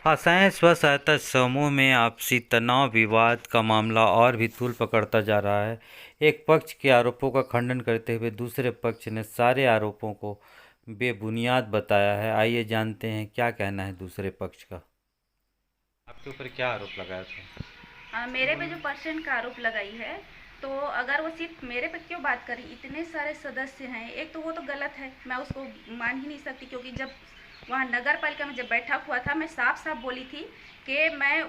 असहाय स्व सहायता समूह में आपसी तनाव विवाद का मामला और भी तूल पकड़ता जा रहा है। एक पक्ष के आरोपों का खंडन करते हुए दूसरे पक्ष ने सारे आरोपों को बेबुनियाद बताया है। आइए जानते हैं क्या कहना है दूसरे पक्ष का। आपके ऊपर क्या आरोप लगाया था? मेरे पे जो पर्सेंट का आरोप लगाई है, तो अगर वो सिर्फ मेरे पे क्यों बात करी, इतने सारे सदस्य हैं, एक तो वो तो गलत है, मैं उसको मान ही नहीं सकती। क्योंकि जब वहाँ नगर पालिका में जब बैठक हुआ था, मैं साफ साफ बोली थी कि मैं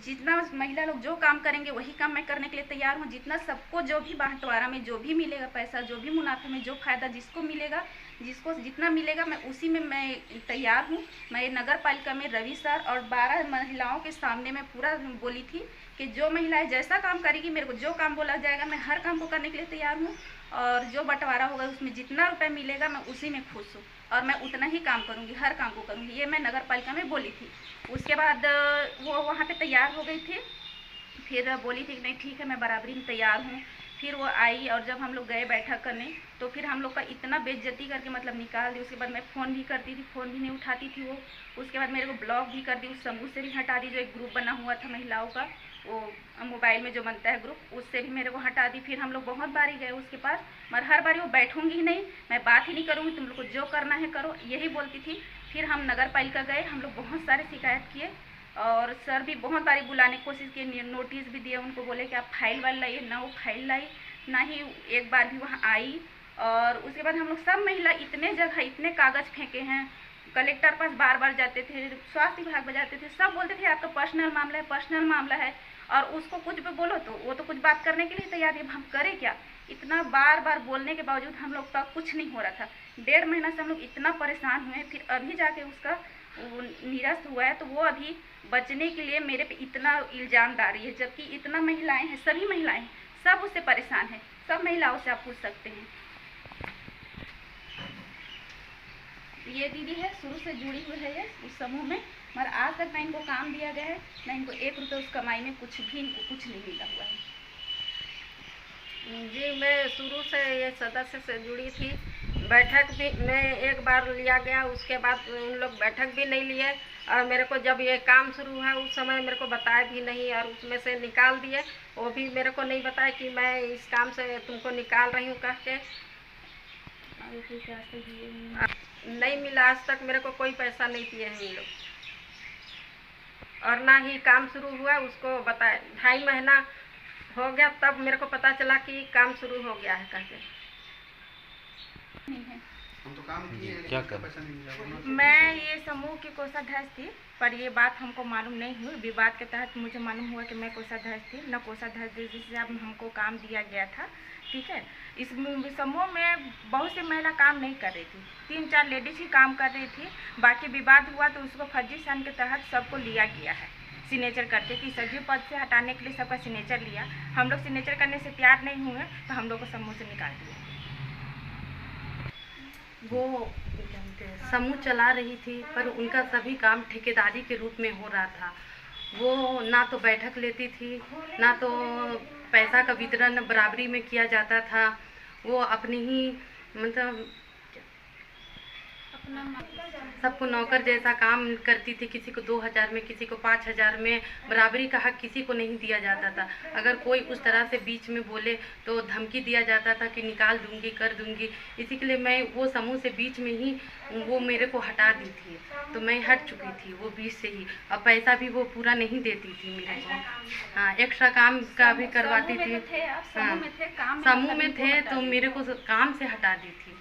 जितना महिला लोग जो काम करेंगे वही काम मैं करने के लिए तैयार हूँ। जितना सबको जो भी बंटवारा में जो भी मिलेगा पैसा, जो भी मुनाफे में जो फायदा जिसको मिलेगा, जिसको जितना मिलेगा, मैं उसी में मैं तैयार हूँ। मैं नगर पालिका में रवि सर और 12 महिलाओं के सामने मैं पूरा बोली थी कि जो महिलाएं जैसा काम करेगी, मेरे को जो काम बोला जाएगा मैं हर काम को करने के लिए तैयार हूँ। और जो बंटवारा होगा उसमें जितना रुपए मिलेगा मैं उसी में खुश हूँ और मैं उतना ही काम करूँगी, हर काम को करूँगी। ये मैं नगर पालिका में बोली थी। उसके बाद वो वहाँ पे तैयार हो गई थी। फिर बोली थी कि नहीं ठीक है, मैं बराबरी में तैयार हूँ। फिर वो आई और जब हम लोग गए बैठक करने, तो फिर हम लोग का इतना बेइज्जती करके मतलब निकाल दी। उसके बाद मैं फ़ोन भी करती थी, फ़ोन भी नहीं उठाती थी वो। उसके बाद मेरे को ब्लॉक भी कर दी, उस समूह से भी हटा दी। जो एक ग्रुप बना हुआ था महिलाओं का, वो मोबाइल में जो बनता है ग्रुप, उससे भी मेरे को हटा दी। फिर हम लोग बहुत बारी गए उसके पास, मगर हर बारी वो बैठूंगी ही नहीं, मैं बात ही नहीं करूँगी, तुम लोग को जो करना है करो, यही बोलती थी। फिर हम नगर पालिका गए, हम लोग बहुत सारे शिकायत किए और सर भी बहुत बारी बुलाने की कोशिश की, नोटिस भी दिए उनको, बोले कि आप फाइल वाल लाइए, ना वो फाइल लाई, ना ही एक बार भी वहाँ आई। और उसके बाद हम लोग सब महिला इतने जगह इतने कागज़ फेंके हैं, कलेक्टर पास बार बार जाते थे, स्वास्थ्य विभाग में जाते थे, सब बोलते थे आपका पर्सनल मामला है, पर्सनल मामला है। और उसको कुछ भी बोलो तो वो तो कुछ बात करने के लिए तैयार है। हम करें क्या? इतना बार बार बोलने के बावजूद हम लोग का कुछ नहीं हो रहा था। 1.5 महीना से हम लोग इतना परेशान हुए, फिर अभी जाके उसका वो निरस्त हुआ है। तो वो अभी बचने के लिए मेरे पे इतना इल्ज़ाम डाल रही है, जबकि इतना महिलाएं हैं, सभी महिलाएं हैं, सब उससे परेशान हैं। सब महिलाओं से आप पूछ सकते हैं। ये दीदी है, शुरू से जुड़ी हुई है ये उस समूह में, मगर आज तक ना इनको काम दिया गया है, ना इनको 1 रुपये उस कमाई में कुछ भी इनको कुछ नहीं मिला हुआ है। जी, मैं शुरू से ये सदस्य से जुड़ी थी। बैठक भी में एक बार लिया गया, उसके बाद उन लोग बैठक भी नहीं लिए। और मेरे को जब ये काम शुरू है उस समय मेरे को बताया भी नहीं और उसमें से निकाल दिए। वो भी मेरे को नहीं बताया कि मैं इस काम से तुमको निकाल रही हूँ कह के। नहीं मिला, आज तक मेरे को कोई पैसा नहीं दिए हैं इन लोग। और ना ही काम शुरू हुआ उसको बताए, 2.5 महीना हो गया तब मेरे को पता चला कि काम शुरू हो गया है करके। हम तो काम किए, क्या लेकिन कर पैसा नहीं मिला। मैं ये समूह की कोषाध्यक्ष थी, पर ये बात हमको मालूम नहीं हुई। विवाद के तहत मुझे मालूम हुआ कि मैं कोषाध्यक्ष थी, न कोषाध्यक्ष जिससे अब हमको काम दिया गया था। ठीक है, इस समूह में बहुत सी महिला काम नहीं कर रही थी, 3-4 लेडीज ही काम कर रही थी। बाकी विवाद हुआ तो उसको फर्जी सन के तहत सबको लिया गया है सिग्नेचर करके, कि सचिव पद से हटाने के लिए सबका सिग्नेचर लिया। हम लोग सिग्नेचर करने से तैयार नहीं हुए तो हम लोग को समूह से निकाल दिया। वो समूह चला रही थी, पर उनका सभी काम ठेकेदारी के रूप में हो रहा था। वो ना तो बैठक लेती थी, ना तो पैसा का वितरण बराबरी में किया जाता था। वो अपनी ही मतलब सबको नौकर जैसा काम करती थी। किसी को 2,000 में, किसी को 5,000 में, बराबरी का हक किसी को नहीं दिया जाता था। अगर कोई उस तरह से बीच में बोले तो धमकी दिया जाता था कि निकाल दूंगी, कर दूंगी। इसी के लिए मैं वो समूह से बीच में ही वो मेरे को हटा दी थी, तो मैं हट चुकी थी वो बीच से ही। और पैसा भी वो पूरा नहीं देती थी मेरे को। हाँ, एक्स्ट्रा काम का भी करवाती थी। हाँ, समूह में थे तो मेरे को काम से हटा दी थी।